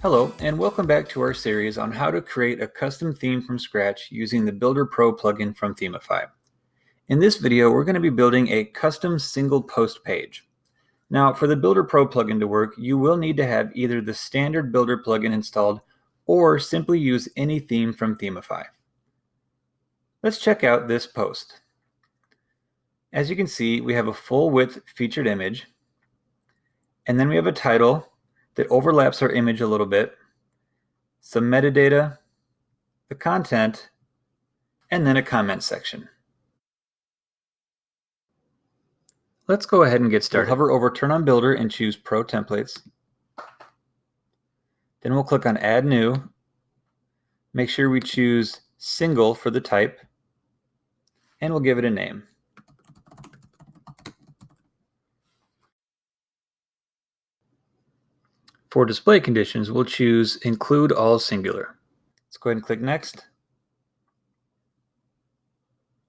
Hello, and welcome back to our series on how to create a custom theme from scratch using the Builder Pro plugin from Themify. In this video, we're going to be building a custom single post page. Now, for the Builder Pro plugin to work, you will need to have either the standard Builder plugin installed or simply use any theme from Themify. Let's check out this post. As you can see, we have a full width featured image, and then we have a title that overlaps our image a little bit, some metadata, the content, and then a comment section. Let's go ahead and get started. We'll hover over Turn on Builder and choose Pro Templates. Then we'll click on Add New. Make sure we choose Single for the type, and we'll give it a name. For display conditions, we'll choose Include All Singular. Let's go ahead and click Next.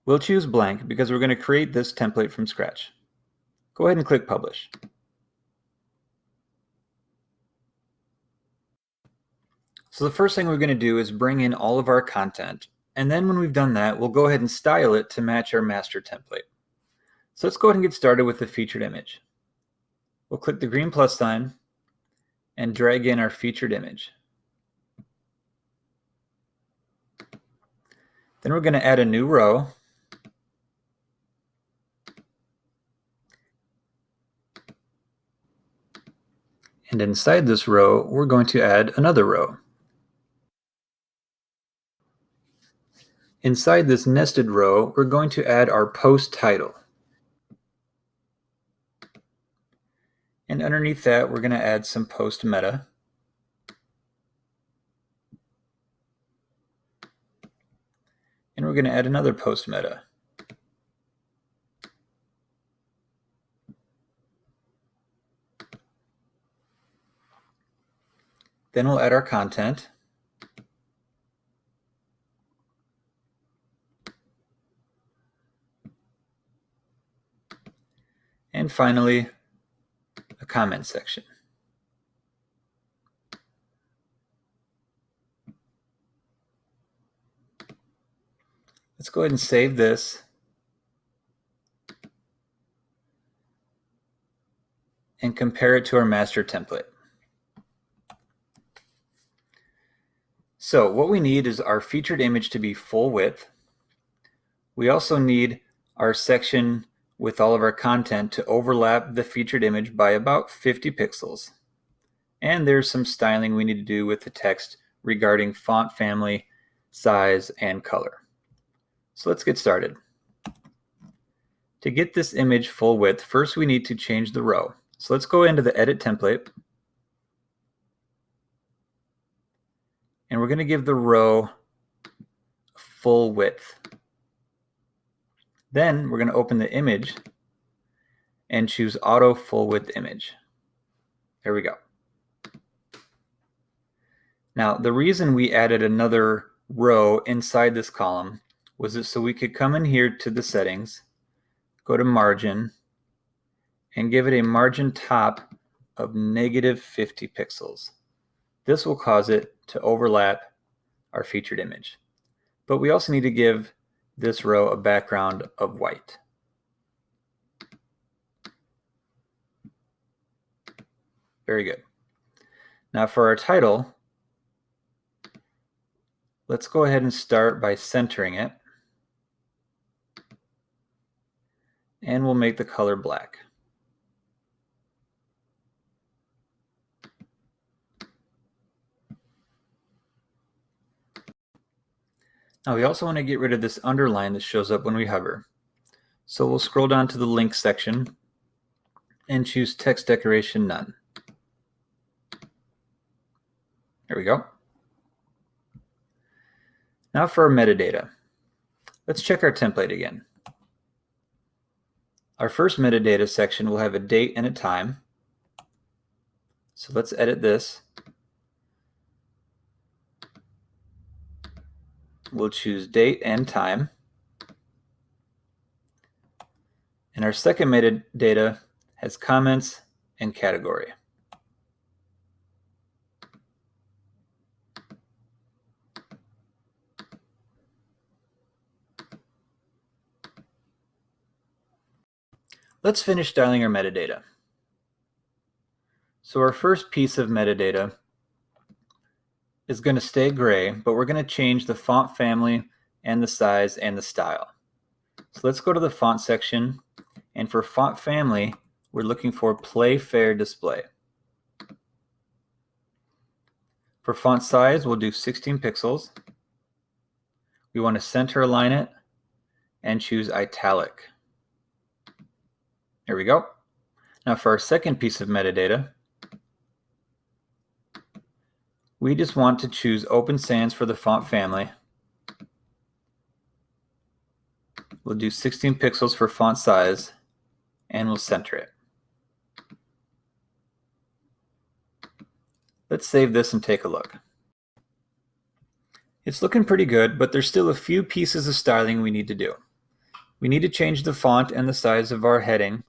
We'll choose blank because we're going to create this template from scratch. Go ahead and click Publish. So the first thing we're going to do is bring in all of our content, and then when we've done that, we'll go ahead and style it to match our master template. So let's go ahead and get started with the featured image. We'll click the green plus sign and drag in our featured image. Then we're going to add a new row. And inside this row, we're going to add another row. Inside this nested row, we're going to add our post title. And underneath that, we're going to add some post meta. And we're going to add another post meta. Then we'll add our content. And finally, a comment section. Let's go ahead and save this and compare it to our master template. So what we need is our featured image to be full width. We also need our section with all of our content to overlap the featured image by about 50 pixels. And there's some styling we need to do with the text regarding font family, size, and color. So let's get started. To get this image full width, first we need to change the row. So let's go into the Edit Template. And we're going to give the row full width. Then we're going to open the image and choose Auto Full Width Image. There we go. Now, the reason we added another row inside this column was so we could come in here to the settings, go to margin, and give it a margin top of -50 pixels. This will cause it to overlap our featured image. But we also need to give this row a background of white. Very good. Now for our title, let's go ahead and start by centering it. And we'll make the color black. Now we also want to get rid of this underline that shows up when we hover. So we'll scroll down to the link section and choose Text Decoration None. There we go. Now for our metadata. Let's check our template again. Our first metadata section will have a date and a time. So let's edit this. We'll choose date and time. And our second metadata has comments and category. Let's finish styling our metadata. So our first piece of metadata is going to stay gray, but we're going to change the font family and the size and the style. So let's go to the font section, and for font family, we're looking for Play Fair Display. For font size, we'll do 16 pixels. We want to center align it and choose italic. There we go. Now for our second piece of metadata, we just want to choose Open Sans for the font family. We'll do 16 pixels for font size, and we'll center it. Let's save this and take a look. It's looking pretty good, but there's still a few pieces of styling we need to do. We need to change the font and the size of our heading,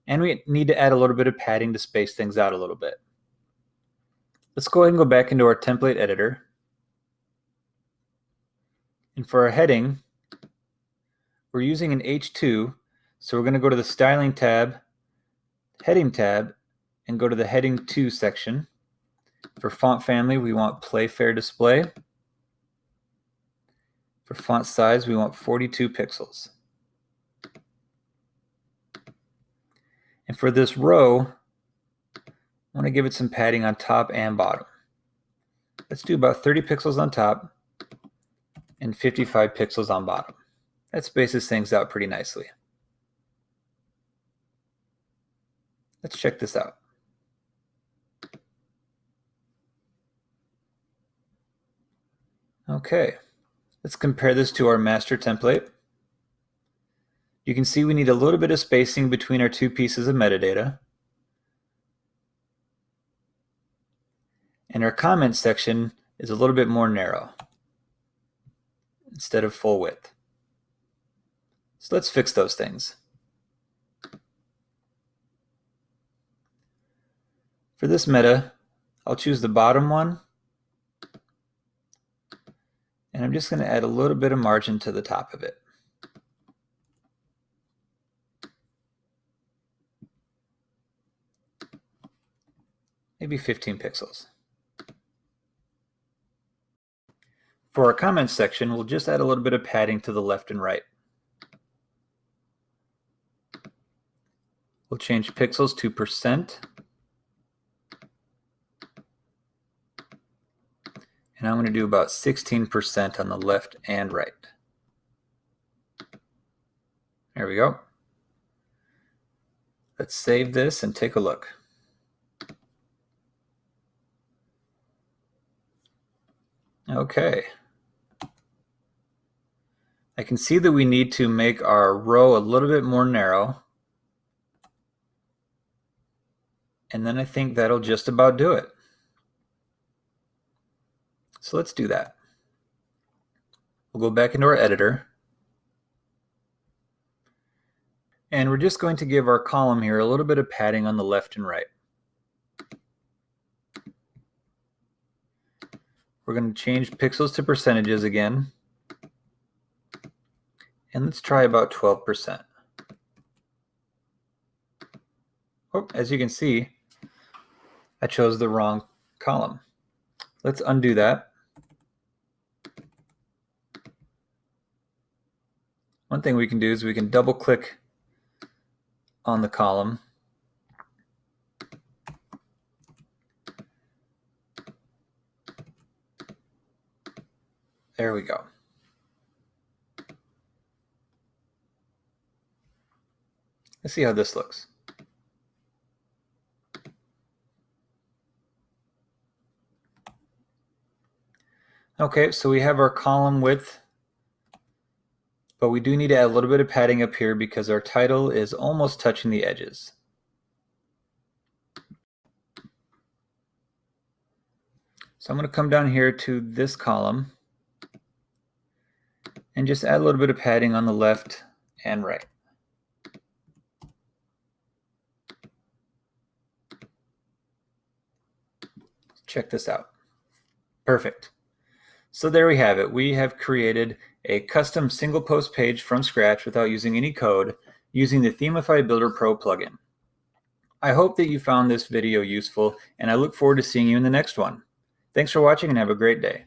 and we need to add a little bit of padding to space things out a little bit. Let's go ahead and go back into our template editor. And for our heading, we're using an H2, so we're going to go to the Styling tab, Heading tab, and go to the Heading 2 section. For font family, we want Play Fair Display. For font size, we want 42 pixels. And for this row, I want to give it some padding on top and bottom. Let's do about 30 pixels on top and 55 pixels on bottom. That spaces things out pretty nicely. Let's check this out. Okay, let's compare this to our master template. You can see we need a little bit of spacing between our two pieces of metadata. And our comment section is a little bit more narrow instead of full width. So let's fix those things. For this meta, I'll choose the bottom one, and I'm just going to add a little bit of margin to the top of it. Maybe 15 pixels. For our comments section, we'll just add a little bit of padding to the left and right. We'll change pixels to %. And I'm going to do about 16% on the left and right. There we go. Let's save this and take a look. Okay. I can see that we need to make our row a little bit more narrow. And then I think that'll just about do it. So let's do that. We'll go back into our editor. And we're just going to give our column here a little bit of padding on the left and right. We're going to change pixels to percentages again. And let's try about 12%. Oh, as you can see, I chose the wrong column. Let's undo that. One thing we can do is we can double click on the column. There we go. Let's see how this looks. Okay, so we have our column width, but we do need to add a little bit of padding up here because our title is almost touching the edges. So I'm going to come down here to this column and just add a little bit of padding on the left and right. Check this out. Perfect. So there we have it. We have created a custom single post page from scratch without using any code using the Themify Builder Pro plugin. I hope that you found this video useful, and I look forward to seeing you in the next one. Thanks for watching and have a great day.